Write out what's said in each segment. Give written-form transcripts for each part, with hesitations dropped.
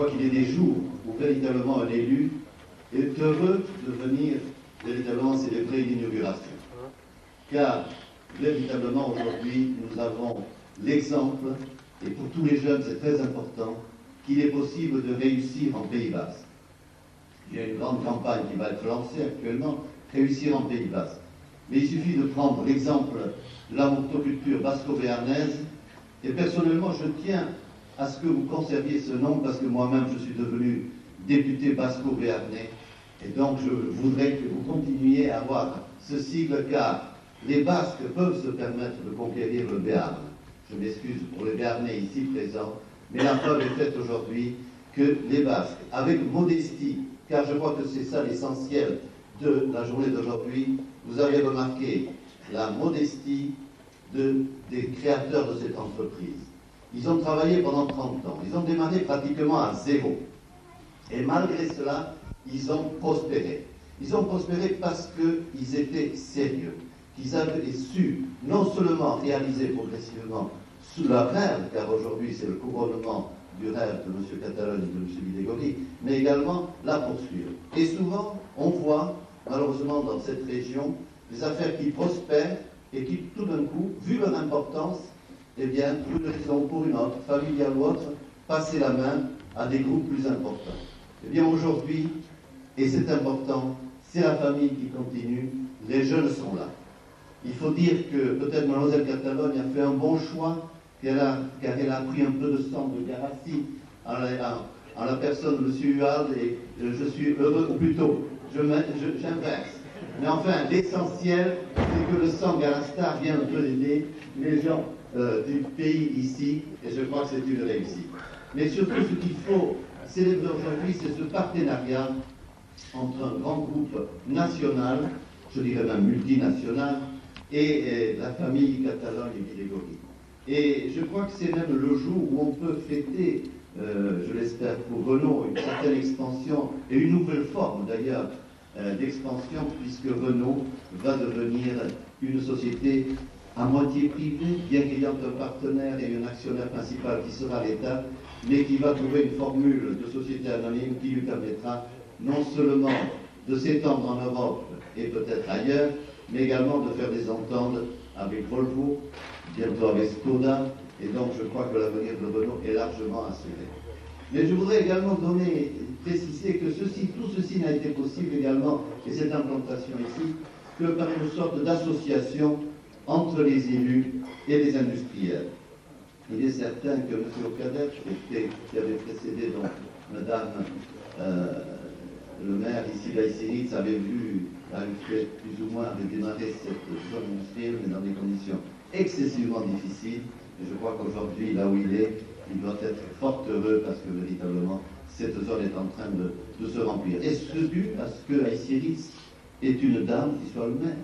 crois qu'il y a des jours où véritablement un élu est heureux de venir véritablement célébrer l'inauguration. Car véritablement aujourd'hui nous avons l'exemple, et pour tous les jeunes c'est très important, qu'il est possible de réussir en Pays Basque. Il y a une grande campagne qui va être lancée actuellement, réussir en Pays Basque. Mais il suffit de prendre l'exemple de la motoculture basco-béarnaise, et personnellement je tiens à ce que vous conserviez ce nom, parce que moi-même je suis devenu député basco-béarnais, et donc je voudrais que vous continuiez à avoir ce sigle, car les Basques peuvent se permettre de conquérir le Béarn. Je m'excuse pour les Béarnais ici présents, mais la preuve est faite aujourd'hui que les Basques, avec modestie, car je crois que c'est ça l'essentiel de la journée d'aujourd'hui, vous avez remarqué la modestie des créateurs de cette entreprise. Ils ont travaillé pendant 30 ans, ils ont démarré pratiquement à zéro. Et malgré cela, ils ont prospéré. Ils ont prospéré parce qu'ils étaient sérieux, qu'ils avaient su non seulement réaliser progressivement sous leur rêve, car aujourd'hui c'est le couronnement du rêve de M. Catalogne et de M. Bidégori, mais également la poursuivre. Et souvent, on voit, malheureusement dans cette région, des affaires qui prospèrent et qui, tout d'un coup, vu leur importance, eh bien, pour une raison ou pour une autre, familiale ou autre, passer la main à des groupes plus importants. Eh bien, aujourd'hui, et c'est important, c'est la famille qui continue, les jeunes sont là. Il faut dire que peut-être Mlle Catalogne a fait un bon choix, car elle a pris un peu de sang de Garassi en la personne de M. Huald, et je suis heureux, ou plutôt, j'inverse. Mais enfin, l'essentiel, c'est que le sang Garastar vient un peu aider les gens du pays ici, et je crois que c'est une réussite. Mais surtout, ce qu'il faut célébrer aujourd'hui, c'est ce partenariat entre un grand groupe national, je dirais même multinational, et la famille Catalogne et Bidégori. Et je crois que c'est même le jour où on peut fêter, je l'espère pour Renault, une certaine expansion, et une nouvelle forme d'ailleurs d'expansion, puisque Renault va devenir une société à moitié privée, bien qu'ayant un partenaire et un actionnaire principal qui sera l'État, mais qui va trouver une formule de société anonyme qui lui permettra non seulement de s'étendre en Europe et peut-être ailleurs, mais également de faire des ententes avec Volvo, bientôt avec Skoda, et donc je crois que l'avenir de Renault est largement assuré. Mais je voudrais également préciser que tout ceci n'a été possible également, et cette implantation ici, que par une sorte d'association entre les élus et les industriels. Il est certain que M. Ocadet, qui avait précédé donc Madame le maire ici d'Aïsséritz, avait fait plus ou moins redémarrer cette zone industrielle, mais dans des conditions excessivement difficiles. Et je crois qu'aujourd'hui, là où il doit être fort heureux parce que véritablement, cette zone est en train de se remplir. Est-ce dû à ce que Aïsséritz est une dame qui soit le maire?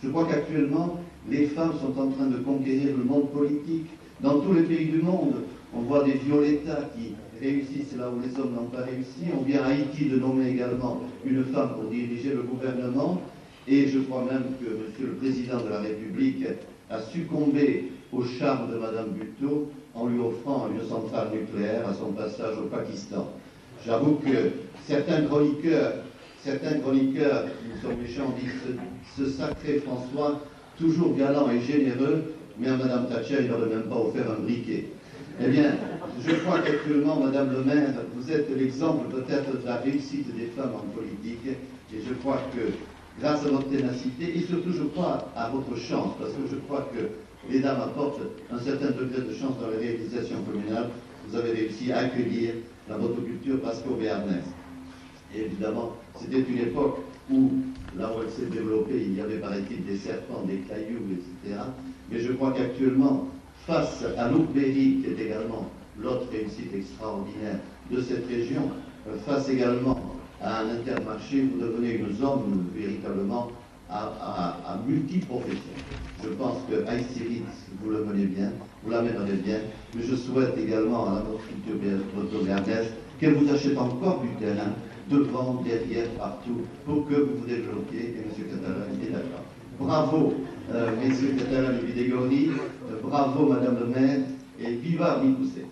Je crois qu'actuellement, les femmes sont en train de conquérir le monde politique. Dans tous les pays du monde, on voit des Violettas qui réussissent là où les hommes n'ont pas réussi. On vient à Haïti de nommer également une femme pour diriger le gouvernement. Et je crois même que M. le Président de la République a succombé au charme de Mme Bhutto en lui offrant une centrale nucléaire à son passage au Pakistan. J'avoue que certains chroniqueurs, ils sont méchants, disent ce sacré François, toujours galant et généreux, mais à Mme Thatcher, il n'aurait même pas offert un briquet. Eh bien, je crois qu'actuellement, Madame le maire, vous êtes l'exemple peut-être de la réussite des femmes en politique, et je crois que grâce à votre ténacité, et surtout je crois à votre chance, parce que je crois que les dames apportent un certain degré de chance dans les réalisations communales, vous avez réussi à accueillir la motoculture basco-béarnaise. Et évidemment, c'était une époque où, là où elle s'est développée, il y avait, paraît-il, des serpents, des cailloux, etc. Mais je crois qu'actuellement, face à l'Oubéry, qui est également l'autre réussite extraordinaire de cette région, face également à un intermarché, vous devenez une zone véritablement à multiprofession. Je pense que Aïsséritz, vous le menez bien, vous la mènerez bien, mais je souhaite également à la motoculture béarnaise qu'elle vous achète encore du terrain, devant, derrière, partout, pour que vous vous développiez, et M. Catalogne est d'accord. Bravo, M. Catalogne et Bidégori, bravo, Madame le maire, et viva Bicoussé.